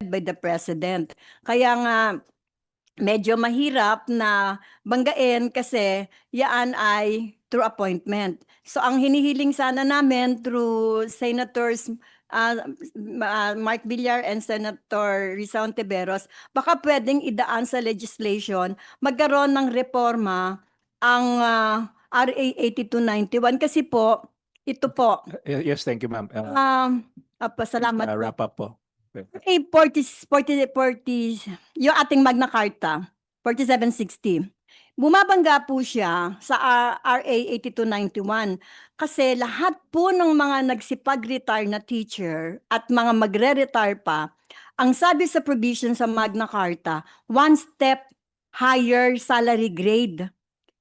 by the President. Kaya nga, medyo mahirap na banggain kasi yan ay through appointment. So ang hinihiling sana namin through Senators Mark Villar and Senator Risa Ontiveros, baka pwedeng idaan sa legislation, magkaroon ng reforma ang RA 8291 kasi po, ito po, Yes, thank you, ma'am. salamat po. Wrap up po. 40, yung ating Magna Carta, 4760. Bumabangga po siya sa RA 8291 kasi lahat po ng mga nagsipag-retire na teacher at mga magre-retire pa, ang sabi sa provision sa Magna Carta, one step higher salary grade.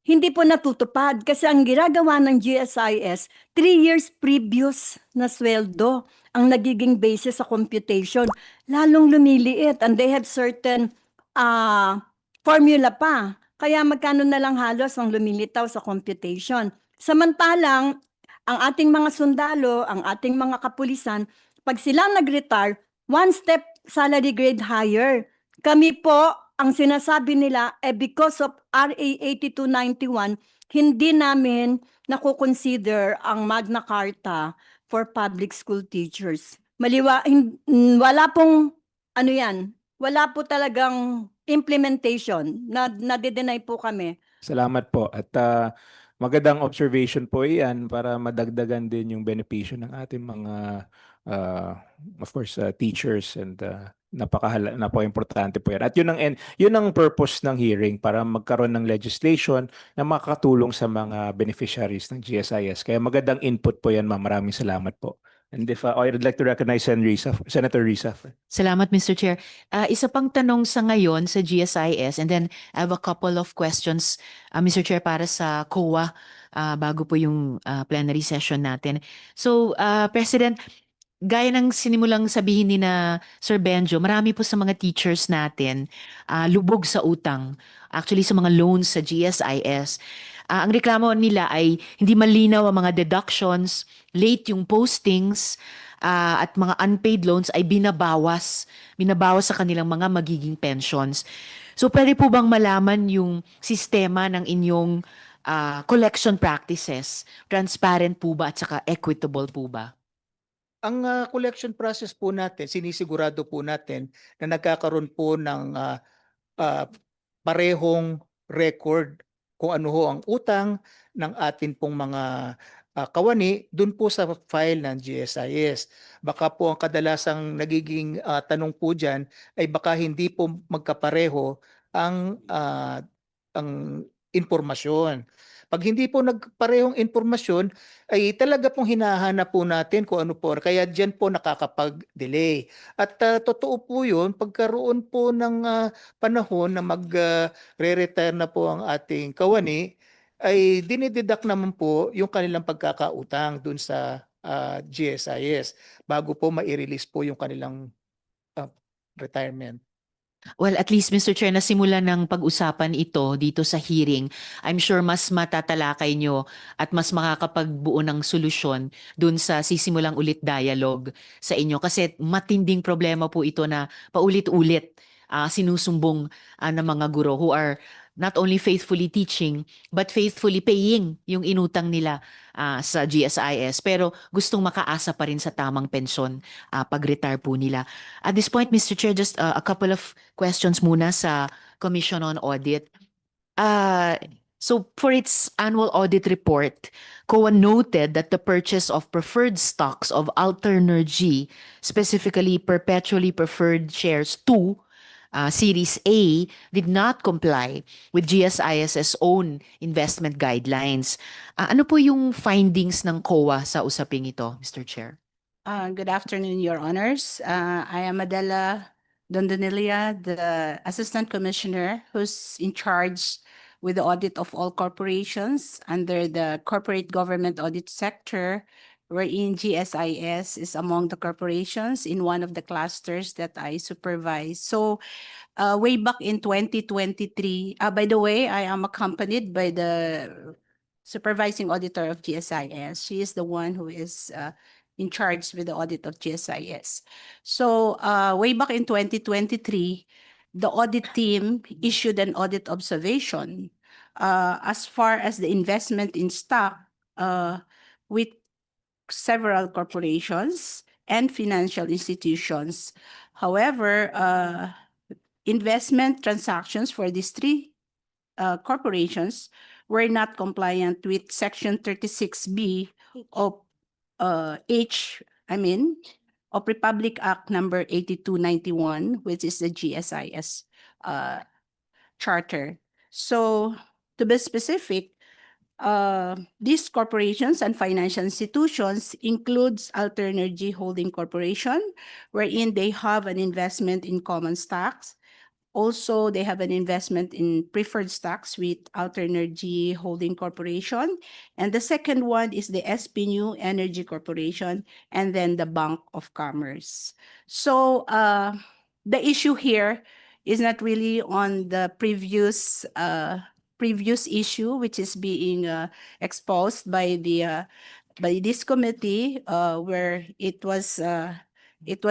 Hindi po natutupad kasi ang ginagawa ng GSIS, 3 years previous na sweldo ang nagiging basis sa computation. Lalong lumiliit and they have certain formula pa. Kaya magkano na lang halos ang lumilitaw sa computation. Samantalang, ang ating mga sundalo, ang ating mga kapulisan, pag sila nag-retire, one step salary grade higher. Kami po, ang sinasabi nila, because of RA 8291, hindi namin nakukonsider ang Magna Carta for public school teachers. Wala pong, ano yan, wala po talagang implementation. Nade-deny po kami. Salamat po. At magandang observation po iyan para madagdagan din yung benepisyo ng ating mga, of course, teachers and napaka-importante po yan. At yun ang purpose ng hearing para magkaroon ng legislation na makakatulong sa mga beneficiaries ng GSIS. Kaya magandang input po yan, ma'am. Maraming salamat po. And if I'd like to recognize Senator Risa. Salamat, Mr. Chair. Isa pang tanong sa ngayon sa GSIS, and then I have a couple of questions, Mr. Chair, para sa COA bago po yung plenary session natin. So, President, gaya ng sinimulang sabihin ni na Sir Benjo, marami po sa mga teachers natin lubog sa utang. Actually, sa mga loans sa GSIS. Ang reklamo nila ay hindi malinaw ang mga deductions, late yung postings, at mga unpaid loans ay binabawas sa kanilang mga magiging pensions. So pwede po bang malaman yung sistema ng inyong collection practices? Transparent po ba at saka equitable po ba? Ang collection process po natin, sinisigurado po natin na nagkakaroon po ng parehong record kung ano ho ang utang ng atin pong mga kawani dun po sa file ng GSIS. Baka po ang kadalasang nagiging tanong po dyan ay baka hindi po magkapareho ang impormasyon. Pag hindi po nagparehong impormasyon, ay talaga pong hinahanap po natin kung ano po. Kaya dyan po nakakapag-delay. At totoo po yun, pagkaroon po ng panahon na mag-re-retire na po ang ating kawani, ay dinideduct naman po yung kanilang pagkakautang dun sa GSIS bago po ma-release po yung kanilang retirement. Well, at least Mr. Chair, nasimula ng pag-usapan ito dito sa hearing. I'm sure mas matatalakay nyo at mas makakapagbuo ng solusyon dun sa sisimulang ulit dialogue sa inyo. Kasi matinding problema po ito na paulit-ulit sinusumbong ng mga guro who are not only faithfully teaching but faithfully paying yung inutang nila sa GSIS. Pero gustong makaasa pa rin sa tamang pensyon pag-retire po nila. At this point, Mr. Chair, just a couple of questions muna sa Commission on Audit. So for its annual audit report, COA noted that the purchase of preferred stocks of Alternergy, specifically perpetually preferred shares 2, Series A, did not comply with GSIS's own investment guidelines. Ano po yung findings ng COA sa usaping ito, Mr. Chair? Good afternoon, Your Honors. I am Adela Dondonilia, the Assistant Commissioner who's in charge with the audit of all corporations under the corporate government audit sector, wherein GSIS is among the corporations in one of the clusters that I supervise. So way back in 2023, by the way, I am accompanied by the supervising auditor of GSIS. She is the one who is in charge with the audit of GSIS. So way back in 2023, the audit team issued an audit observation as far as the investment in stock with several corporations and financial institutions. However, investment transactions for these three corporations were not compliant with Section 36B of of Republic Act number 8291, which is the GSIS charter. So to be specific, these corporations and financial institutions includes Alternergy Holding Corporation, wherein they have an investment in common stocks. Also, they have an investment in preferred stocks with Alternergy Holding Corporation. And the second one is the SP New Energy Corporation, and then the Bank of Commerce. So the issue here is not really on the previous issue, which is being exposed by this committee, where it was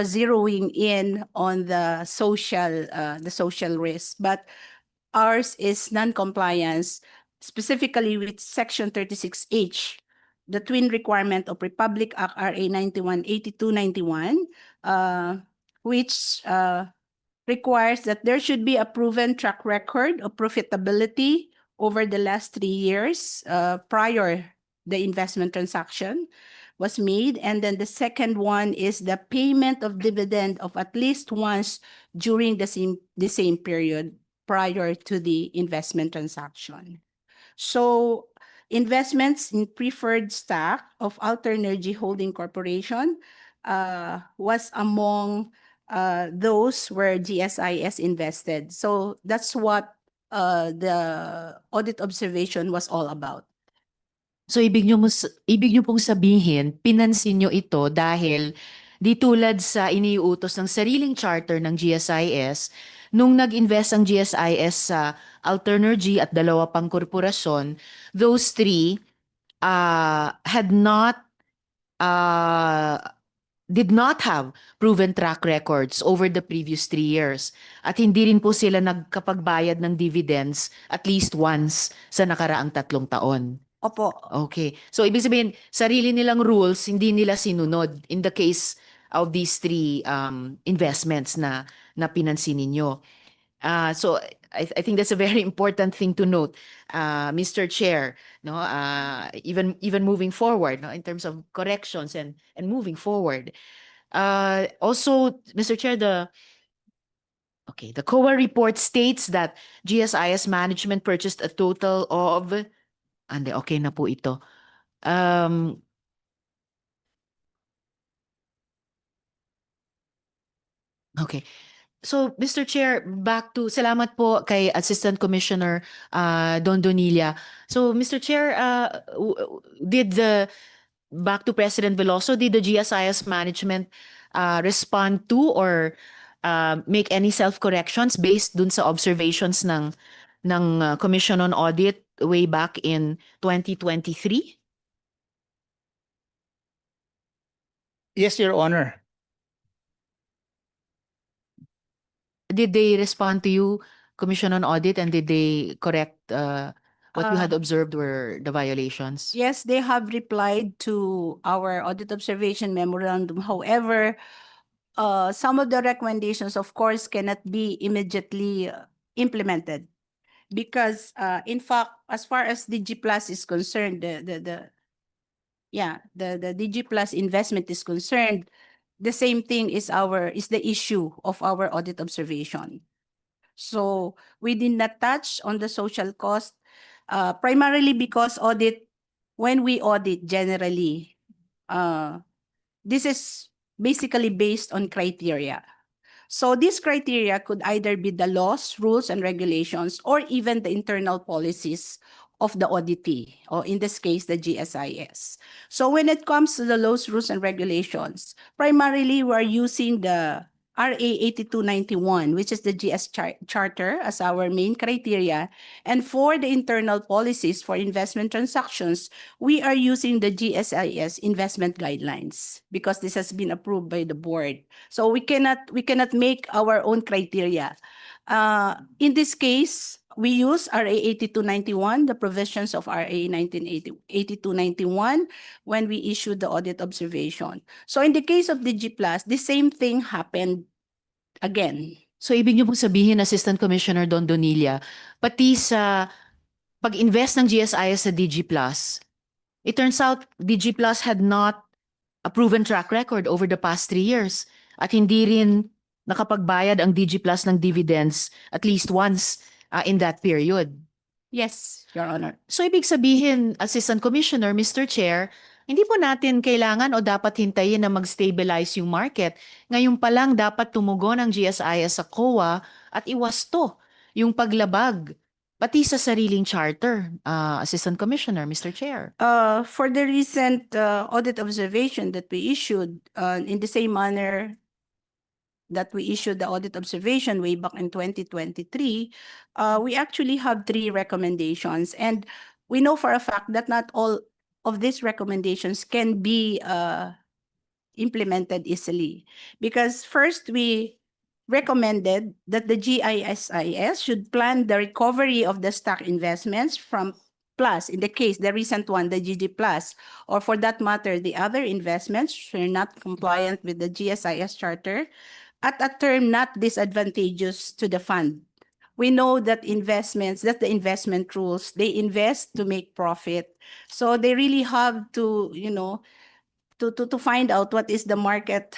zeroing in on the social risk, but ours is non-compliance, specifically with Section 36H, the twin requirement of Republic Act RA 8291, which requires that there should be a proven track record of profitability over the last 3 years prior the investment transaction was made. And then the second one is the payment of dividend of at least once during the same period prior to the investment transaction. So investments in preferred stock of Alternergy Holding Corporation was among those where GSIS invested. So that's what the audit observation was all about. So ibig nyo pong sabihin, pinansin nyo ito dahil di tulad sa iniuutos ng sariling charter ng GSIS, nung nag-invest ang GSIS sa Alternergy at dalawa pang korporasyon, those three did not have proven track records over the previous 3 years. At hindi rin po sila nagkapagbayad ng dividends at least once sa nakaraang 3 taon. Opo. Okay. So, ibig sabihin, sarili nilang rules, hindi nila sinunod in the case of these three investments na pinansin ninyo. So, I think that's a very important thing to note, Mr. Chair. No, even moving forward, no, in terms of corrections and moving forward. Also, Mr. Chair, the COA report states that GSIS management purchased a total of okay na po ito. Okay. So, Mr. Chair, back to, salamat po kay Assistant Commissioner Don Donilla. So, Mr. Chair, back to President Veloso, did the GSIS management respond to or make any self-corrections based dun sa observations ng Commission on Audit way back in 2023? Yes, Your Honor. Did they respond to you, Commission on Audit, and did they correct what you had observed were the violations? Yes, they have replied to our audit observation memorandum. However, some of the recommendations, of course, cannot be immediately implemented because, in fact, as far as DigiPlus is concerned, the DigiPlus investment is concerned, the same thing is the issue of our audit observation. So we did not touch on the social cost, primarily because when we audit generally, this is basically based on criteria. So these criteria could either be the laws, rules, and regulations, or even the internal policies of the auditee, or in this case, the GSIS. So when it comes to the laws, rules, and regulations, primarily we're using the RA 8291, which is the GS Charter as our main criteria. And for the internal policies for investment transactions, we are using the GSIS investment guidelines because this has been approved by the board. So we cannot make our own criteria. In this case, we use RA 8291, the provisions of RA 8291 when we issued the audit observation. So in the case of DigiPlus, the same thing happened again. So ibig niyo pong sabihin, Assistant Commissioner Don Donilla, pati sa pag-invest ng GSIS sa DigiPlus, it turns out DigiPlus had not a proven track record over the past 3 years at hindi rin nakapagbayad ang DigiPlus ng dividends at least once in that period. Yes, Your Honor. So ibig sabihin, Assistant Commissioner, Mr. Chair, hindi po natin kailangan o dapat hintayin na mag-stabilize yung market. Ngayon pa lang dapat tumugon ang GSIS sa COA at iwasto yung paglabag pati sa sariling charter, Assistant Commissioner, Mr. Chair. For the recent audit observation that we issued, in the same manner that we issued the audit observation way back in 2023, we actually have 3 recommendations. And we know for a fact that not all of these recommendations can be implemented easily. Because first, we recommended that the GISIS should plan the recovery of the stock investments from Plus, in the case, the recent one, the GG Plus, or for that matter, the other investments were not compliant with the GSIS charter at a term not disadvantageous to the fund. We know that the investment rules, they invest to make profit. So they really have to, to find out what is the market,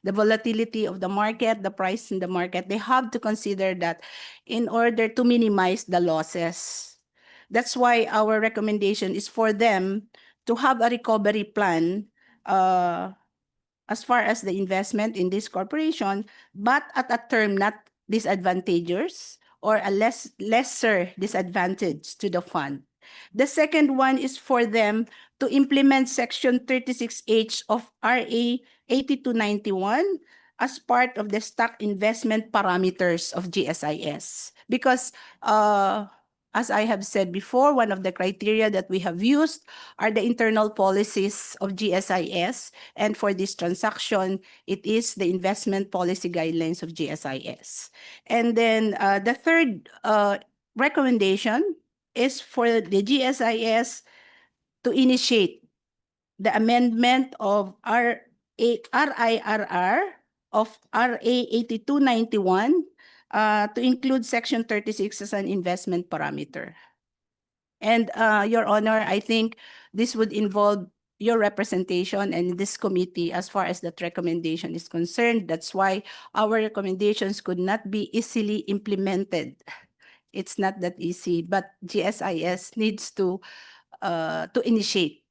the volatility of the market, the price in the market. They have to consider that in order to minimize the losses. That's why our recommendation is for them to have a recovery plan as far as the investment in this corporation, but at a term not disadvantageous or a lesser disadvantage to the fund. The second one is for them to implement Section 36H of RA 8291 as part of the stock investment parameters of GSIS. Because as I have said before, one of the criteria that we have used are the internal policies of GSIS. And for this transaction, it is the investment policy guidelines of GSIS. And then the third recommendation is for the GSIS to initiate the amendment of RIRR of RA 8291 to include Section 36 as an investment parameter. And Your Honor, I think this would involve your representation and this committee as far as that recommendation is concerned. That's why our recommendations could not be easily implemented. It's not that easy, but GSIS needs to initiate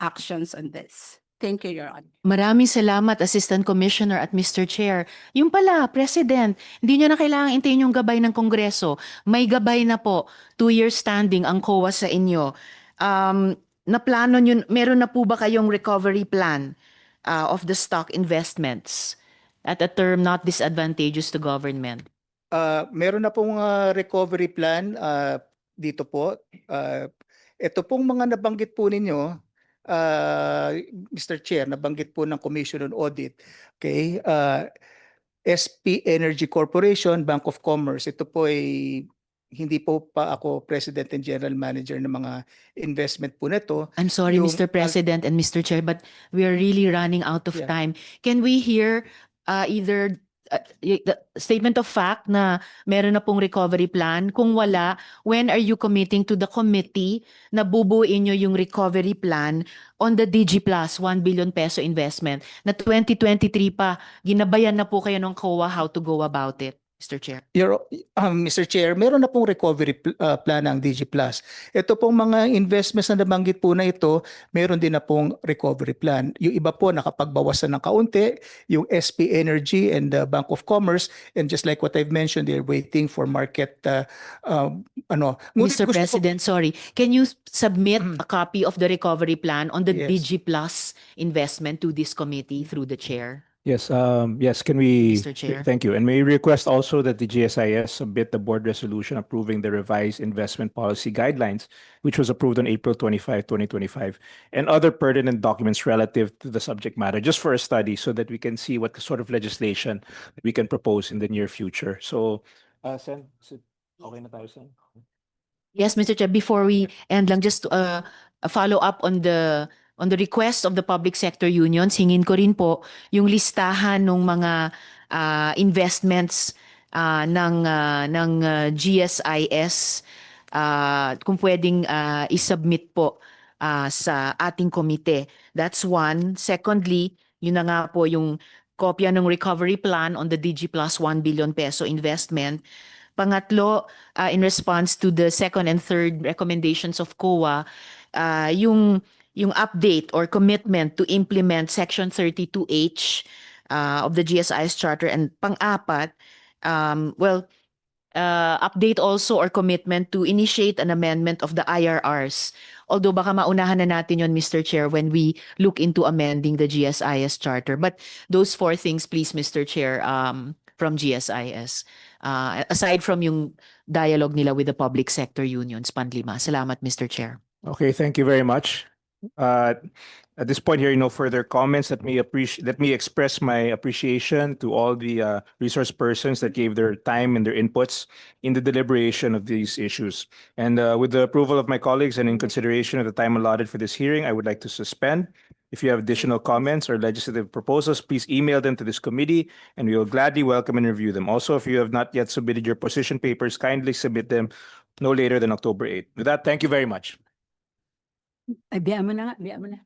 actions on this. Thank you, Your Honor. Maraming salamat, Assistant Commissioner at Mr. Chair. Yung pala, President, hindi nyo na kailangan intayin yung gabay ng Kongreso. May gabay na po, 2 years standing ang COA sa inyo. Naplano nyo, meron na po ba kayong recovery plan of the stock investments at a term not disadvantageous to government? Meron na pong recovery plan dito po. Ito pong mga nabanggit po ninyo, Mr. Chair, nabanggit po ng Commission on Audit. Okay? SP Energy Corporation, Bank of Commerce. Ito po ay hindi po pa ako President and General Manager ng mga investment po nito. I'm sorry, Yung- Mr. President and Mr. Chair, but we are really running out of Yeah. time. Can we hear either the statement of fact na meron na pong recovery plan? Kung wala, when are you committing to the committee na bubuin nyo yung recovery plan on the DigiPlus 1 billion peso investment na 2023 pa, ginabayan na po kayo ng COA how to go about it, Mr. Chair? Mr. Chair, meron na pong recovery plan ang DigiPlus. Ito pong mga investments na nabanggit po na ito, meron din na pong recovery plan. Yung iba po nakapagbawasan ng kaunti, yung SP Energy and the Bank of Commerce, and just like what I've mentioned, they're waiting for market Ngunit Mr. gusto ko- President, sorry. Can you submit a copy of the recovery plan on the Yes. DigiPlus investment to this committee through the chair? Yes, can we? Mr. Chair. Thank you. And may we request also that the GSIS submit the board resolution approving the revised investment policy guidelines, which was approved on April 25, 2025, and other pertinent documents relative to the subject matter, just for a study so that we can see what sort of legislation we can propose in the near future. So, Sen, is it okay na tayo, Sen? Yes, Mr. Chair, before we end lang, just a follow up on the request of the public sector unions, hingin ko rin po yung listahan ng mga investments ng GSIS, kung pwedeng isubmit po sa ating komite. That's one. Secondly, yun na nga po yung kopya ng recovery plan on the DG Plus 1 billion peso investment. Pangatlo, in response to the second and third recommendations of COA, yung update or commitment to implement Section 32H of the GSIS Charter, and pang-apat, update also or commitment to initiate an amendment of the IRRs. Although baka maunahan na natin yon, Mr. Chair, when we look into amending the GSIS Charter. But those four things, please, Mr. Chair, from GSIS. Aside from yung dialogue nila with the public sector unions, Panlima. Salamat, Mr. Chair. Okay, thank you very much. At this point, hearing no further comments, let me express my appreciation to all the resource persons that gave their time and their inputs in the deliberation of these issues. And with the approval of my colleagues and in consideration of the time allotted for this hearing, I would like to suspend. If you have additional comments or legislative proposals, please email them to this committee and we will gladly welcome and review them. Also, if you have not yet submitted your position papers, kindly submit them no later than October 8th. With that, thank you very much. Ay, biya mo na nga, biya mo na.